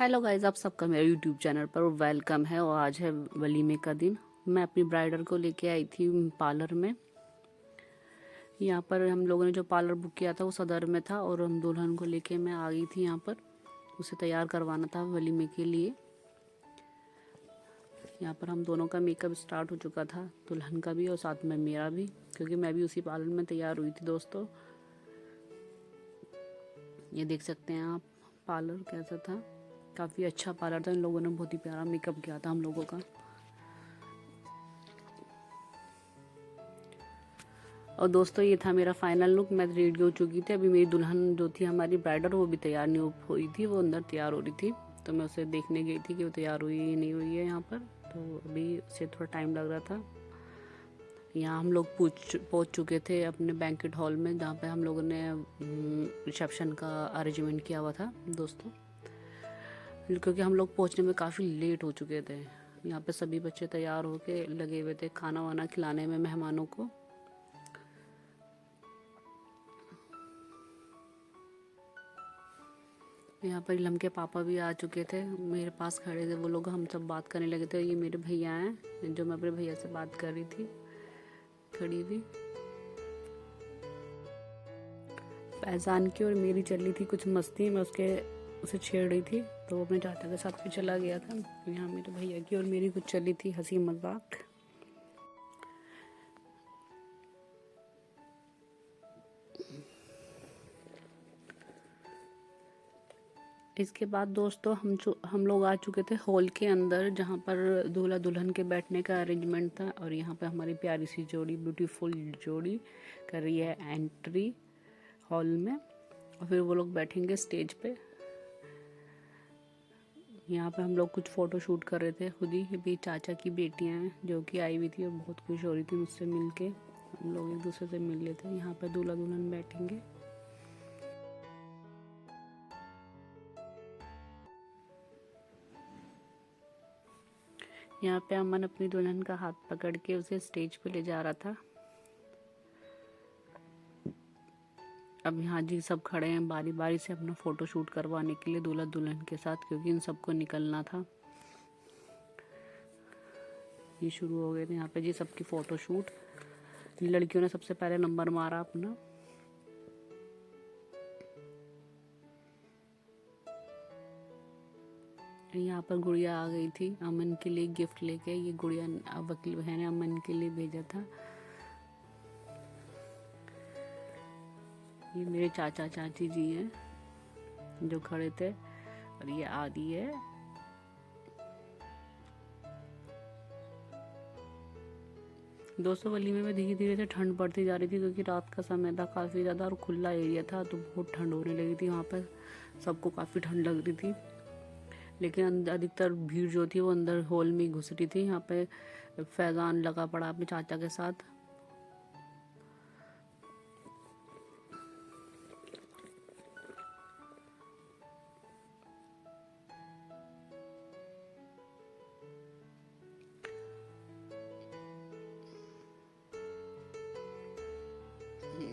Hello guys, आप सबका मेरे यूट्यूब चैनल पर वेलकम है। और आज है वलीमे का दिन। मैं अपनी ब्राइडल को लेके आई थी पार्लर में। यहाँ पर हम लोगों ने जो पार्लर बुक किया था वो सदर में था, और हम दुल्हन को लेके मैं आ गई थी यहाँ पर। उसे तैयार करवाना था वलीमे के लिए। यहाँ पर हम दोनों का मेकअप स्टार्ट हो चुका था, दुल्हन का भी और साथ में मेरा भी, क्योंकि मैं भी उसी पार्लर में तैयार हुई थी। दोस्तों, ये देख सकते हैं आप पार्लर कैसा था। काफ़ी अच्छा पार्लर था, इन लोगों ने बहुत ही प्यारा मेकअप किया था हम लोगों का। और दोस्तों, ये था मेरा फाइनल लुक। मैं रेडी हो चुकी थी। अभी मेरी दुल्हन जो थी, हमारी ब्राइडल, वो भी तैयार नहीं हुई थी, वो अंदर तैयार हो रही थी। तो मैं उसे देखने गई थी कि वो तैयार हुई है नहीं हुई है यहाँ पर। तो अभी उसे थोड़ा टाइम लग रहा था। यहाँ हम लोग पहुँच चुके थे अपने बैंकेट हॉल में, जहाँ पे हम लोगों ने रिसेप्शन का अरेंजमेंट किया हुआ था दोस्तों। क्योंकि हम लोग पहुँचने में काफ़ी लेट हो चुके थे। यहाँ पे सभी बच्चे तैयार होके लगे हुए थे खाना वाना खिलाने में मेहमानों को। यहाँ पर इलम के पापा भी आ चुके थे, मेरे पास खड़े थे वो लोग। हम सब बात करने लगे थे। ये मेरे भैया हैं, जो मैं अपने भैया से बात कर रही थी खड़ी हुई। फैज़ान की और मेरी चल रही थी कुछ मस्ती। मैं उसे छेड़ रही थी, तो वो अपने चाचा के साथ भी चला गया था। यहाँ मेरे भैया की और मेरी कुछ चली थी हंसी मजाक। इसके बाद दोस्तों हम लोग आ चुके थे हॉल के अंदर, जहाँ पर दूल्हा दुल्हन के बैठने का अरेंजमेंट था। और यहाँ पे हमारी प्यारी सी जोड़ी, ब्यूटीफुल जोड़ी कर रही है एंट्री हॉल में। और फिर वो लोग बैठेंगे स्टेज पे। यहाँ पे हम लोग कुछ फ़ोटो शूट कर रहे थे खुद ही। भी चाचा की बेटियाँ हैं जो कि आई हुई थी और बहुत खुश हो रही थी मुझसे मिल के। हम लोग एक दूसरे से मिल लेते हैं। यहाँ पर दूल्हा दुल्हन बैठेंगे। यहाँ पे अमन अपनी दुल्हन का हाथ पकड़ के उसे स्टेज पे ले जा रहा था। अब यहाँ जी सब खड़े हैं बारी बारी से अपना फ़ोटो शूट करवाने के लिए दूल्हा दुल्हन के साथ, क्योंकि इन सबको निकलना था। ये शुरू हो गए थे यहाँ पे जी सबकी फ़ोटो शूट। लड़कियों ने सबसे पहले नंबर मारा अपना। यहाँ पर गुड़िया आ गई थी अमन के लिए गिफ्ट लेके। ये गुड़िया वकील बहन ने अमन के लिए भेजा था। ये मेरे चाचा चाची जी हैं जो खड़े थे, और ये आदि है। दोस्तों, वलीमे में धीरे धीरे से ठंड पड़ती जा रही थी, क्योंकि रात का समय था काफ़ी ज़्यादा और खुला एरिया था, तो बहुत ठंड होने लगी थी। वहाँ पर सबको काफ़ी ठंड लग रही थी। लेकिन अधिकतर भीड़ जो थी वो अंदर हॉल में घुस रही थी। यहाँ पे फैज़ान लगा पड़ा अपने चाचा के साथ।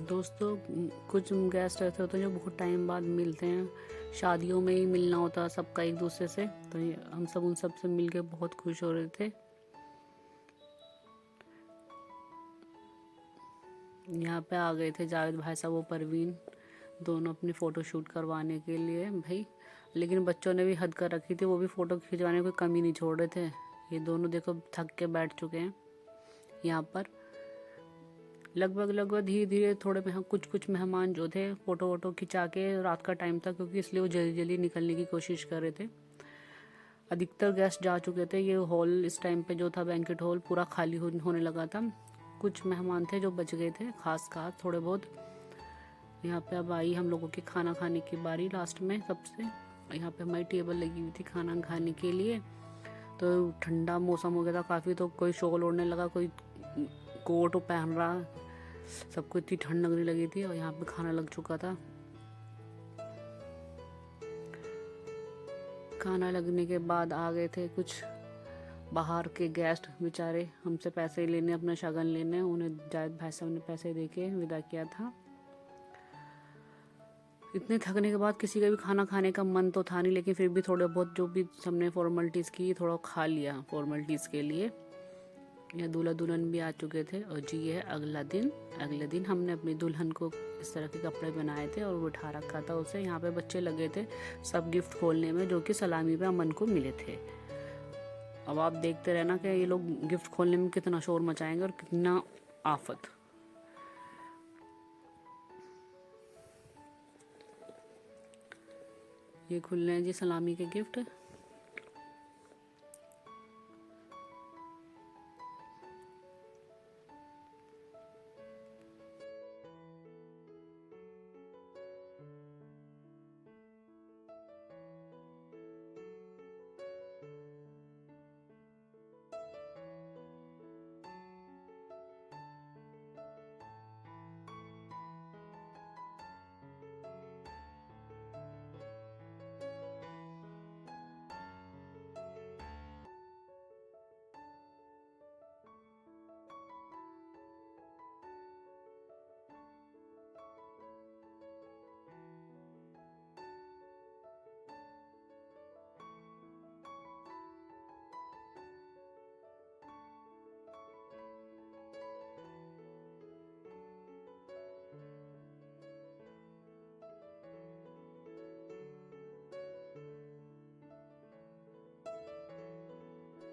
दोस्तों, कुछ गेस्ट ऐसे होते हैं जो बहुत टाइम बाद मिलते हैं। शादियों में ही मिलना होता है सबका एक दूसरे से, तो हम सब उन सब से मिल के बहुत खुश हो रहे थे। यहाँ पे आ गए थे जावेद भाई साहब वो परवीन, दोनों अपनी फ़ोटो शूट करवाने के लिए भाई। लेकिन बच्चों ने भी हद कर रखी थी, वो भी फ़ोटो खिंचवाने की कोई कमी नहीं छोड़ रहे थे। ये दोनों देखो थक के बैठ चुके हैं यहाँ पर। लगभग धीरे धीरे थोड़े में कुछ मेहमान जो थे फ़ोटो वोटो खिंचा के, रात का टाइम था क्योंकि, इसलिए वो जल्दी जल्दी निकलने की कोशिश कर रहे थे। अधिकतर गेस्ट जा चुके थे। ये हॉल इस टाइम पे जो था बैंकेट हॉल पूरा खाली होने लगा था। कुछ मेहमान थे जो बच गए थे, खास थोड़े बहुत। यहाँ पे अब आई हम लोगों के खाना खाने की बारी लास्ट में सबसे। यहाँ पे हमारी टेबल लगी हुई थी खाना खाने के लिए। तो ठंडा मौसम हो गया था काफ़ी, तो कोई शॉल ओढ़ने लगा, कोई कोट पहन रहा। सबको इतनी ठंड लगने लगी थी, और यहाँ पे खाना लग चुका था। खाना लगने के बाद आ गए थे कुछ बाहर के गेस्ट बेचारे, हमसे पैसे लेने, अपना शगन लेने। उन्हें जावेद भाई साहब ने पैसे दे के विदा किया था। इतने थकने के बाद किसी का भी खाना खाने का मन तो था नहीं, लेकिन फिर भी थोड़ा बहुत जो भी सबने फॉर्मेलिटीज़ की थोड़ा खा लिया फॉर्मेलिटीज़ के लिए। यह दूल्हा दुल्हन भी आ चुके थे और जी ये है अगला दिन। अगले दिन हमने अपनी दुल्हन को इस तरह के कपड़े बनाए थे और उठा रखा था उसे। यहाँ पे बच्चे लगे थे सब गिफ्ट खोलने में, जो कि सलामी पे अमन को मिले थे। अब आप देखते रहना कि ये लोग गिफ्ट खोलने में कितना शोर मचाएंगे और कितना आफत। ये खुल रहे हैं जी सलामी के गिफ्ट।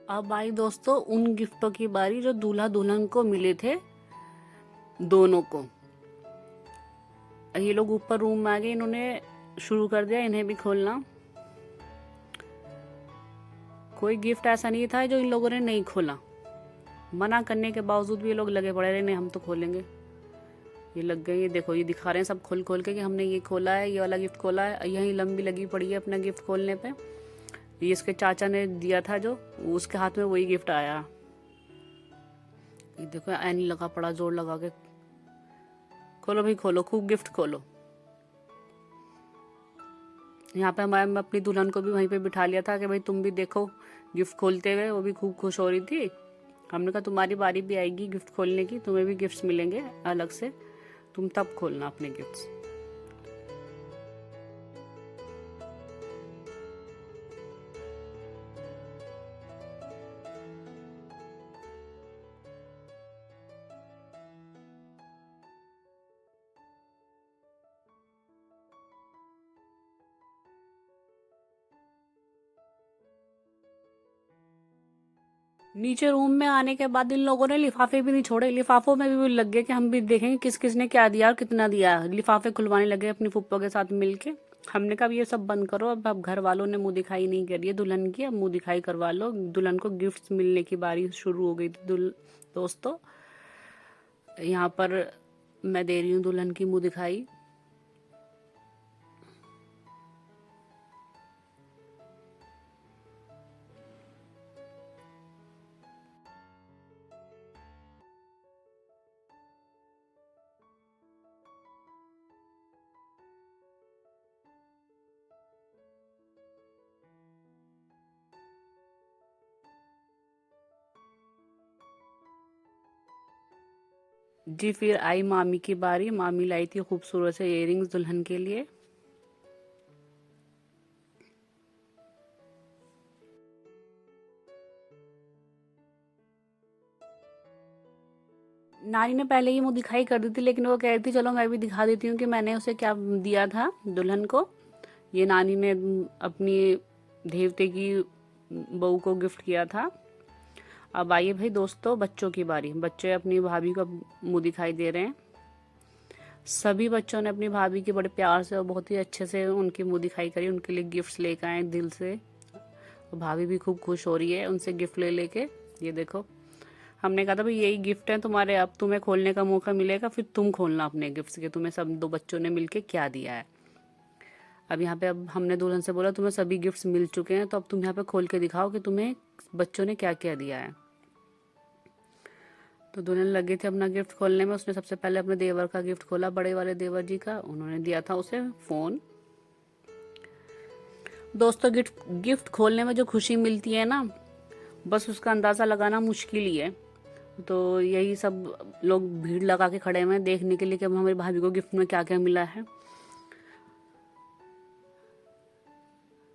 अब आई दोस्तों उन गिफ्टों की बारी जो दूल्हा दुल्हन को मिले थे, दोनों को। ये लोग ऊपर रूम में आ गए, इन्होंने शुरू कर दिया इन्हें भी खोलना। कोई गिफ्ट ऐसा नहीं था जो इन लोगों ने नहीं खोला। मना करने के बावजूद भी ये लोग लगे पड़े रहे, नहीं हम तो खोलेंगे। ये लग गए, ये देखो ये दिखा रहे हैं सब खोल खोल के कि हमने ये खोला है, ये वाला गिफ्ट खोला है। यहीं लंबी लगी पड़ी है अपना गिफ्ट खोलने पे। ये इसके चाचा ने दिया था जो, उसके हाथ में वही गिफ्ट आया। ये देखो ऐनी लगा पड़ा जोर लगा के। खोलो भाई खोलो, खूब गिफ्ट खोलो। यहाँ पे हमारे अपनी दुल्हन को भी वहीं पे बिठा लिया था कि भाई तुम भी देखो गिफ्ट खोलते हुए। वो भी खूब खुश हो रही थी। हमने कहा तुम्हारी बारी भी आएगी गिफ्ट खोलने की, तुम्हें भी गिफ्ट्स मिलेंगे अलग से, तुम तब खोलना अपने गिफ्ट्स। नीचे रूम में आने के बाद इन लोगों ने लिफाफे भी नहीं छोड़े। लिफाफों में भी लग गए कि हम भी देखेंगे किस किस ने क्या दिया और कितना दिया। लिफाफे खुलवाने लगे अपनी फुप्पो के साथ मिलके। हमने कहा ये सब बंद करो, अब घर वालों ने मुंह दिखाई नहीं करी है दुल्हन की, अब मुंह दिखाई करवा लो। दुल्हन को गिफ्ट्स मिलने की बारी शुरू हो गई थी। दोस्तों यहाँ पर मैं दे रही हूँ दुल्हन की मुंह दिखाई। जी फिर आई मामी की बारी। मामी लाई थी खूबसूरत से इयररिंग्स दुल्हन के लिए। नानी ने पहले ही मुंह दिखाई कर दी थी, लेकिन वो कह रही थी चलो मैं भी दिखा देती हूँ कि मैंने उसे क्या दिया था दुल्हन को। ये नानी ने अपनी देवते की बहू को गिफ्ट किया था। अब आइए भाई दोस्तों बच्चों की बारी। बच्चे अपनी भाभी का मुंह दिखाई दे रहे हैं। सभी बच्चों ने अपनी भाभी की बड़े प्यार से और बहुत ही अच्छे से उनकी मुंह दिखाई करी, उनके लिए गिफ्ट्स लेकर आए दिल से। और भाभी भी खूब खुश हो रही है उनसे गिफ्ट ले लेके। ये देखो हमने कहा था भाई यही गिफ्ट है तुम्हारे, अब तुम्हें खोलने का मौका मिलेगा, फिर तुम खोलना अपने गिफ्ट्स के तुम्हें सब दो बच्चों ने मिलके क्या दिया है। अब यहाँ पे अब हमने दुल्हन से बोला तुम्हें सभी गिफ्ट्स मिल चुके हैं, तो अब तुम यहाँ पे खोल के दिखाओ कि तुम्हें बच्चों ने क्या क्या दिया है। तो दुल्हन लगी थी अपना गिफ्ट खोलने में। उसने सबसे पहले अपने देवर का गिफ्ट खोला, बड़े वाले देवर जी का। उन्होंने दिया था उसे फोन। दोस्तों गिफ्ट खोलने में जो खुशी मिलती है ना, बस उसका अंदाज़ा लगाना मुश्किल ही है। तो यही सब लोग भीड़ लगा के खड़े हुए हैं देखने के लिए कि अब हमारी भाभी को गिफ्ट में क्या क्या मिला है।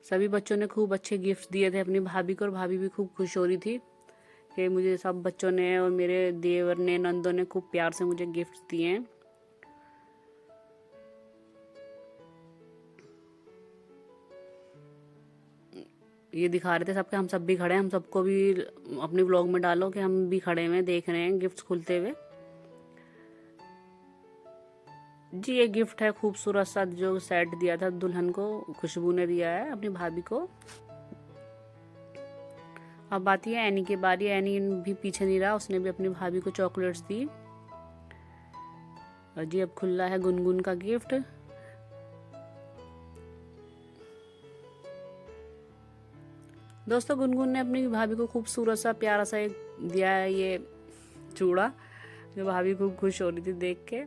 सभी बच्चों ने खूब अच्छे गिफ्ट दिए थे अपनी भाभी को, और भाभी भी खूब खुश हो रही थी कि मुझे सब बच्चों ने और मेरे देवर ने, नंदों ने खूब प्यार से मुझे गिफ्ट दिए हैं। ये दिखा रहे थे सबके, हम सब भी खड़े हैं, हम सबको भी अपने व्लॉग में डालो कि हम भी खड़े हुए देख रहे हैं गिफ्ट्स खुलते हुए। जी ये गिफ्ट है खूबसूरत सा जो सेट दिया था दुल्हन को, खुशबू ने दिया है अपनी भाभी को। अब आती है एनी की बारी। एनी भी पीछे नहीं रहा, उसने भी अपनी भाभी को चॉकलेट्स दी। और जी अब खुला है गुनगुन का गिफ्ट। दोस्तों गुनगुन ने अपनी भाभी को खूबसूरत सा प्यारा सा एक दिया है ये चूड़ा, जो भाभी खूब खुश हो रही थी देख के।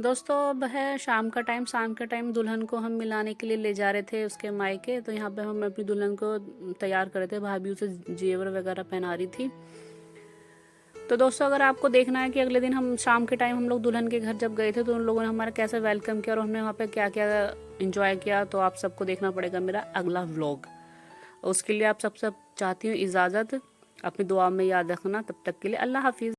दोस्तों अब है शाम का टाइम। शाम के टाइम दुल्हन को हम मिलाने के लिए ले जा रहे थे उसके मायके। तो यहाँ पे हम अपनी दुल्हन को तैयार कर रहे थे, भाभी उसे जेवर वगैरह पहना रही थी। तो दोस्तों अगर आपको देखना है कि अगले दिन हम शाम के टाइम हम लोग दुल्हन के घर जब गए थे तो उन लोगों ने हमारा कैसे वेलकम किया और हमने वहाँ पे क्या क्या इंजॉय किया, तो आप सबको देखना पड़ेगा मेरा अगला व्लॉग। उसके लिए आप सबसे चाहती हूँ इजाज़त, अपनी दुआ में याद रखना। तब तक के लिए अल्लाह हाफिज़।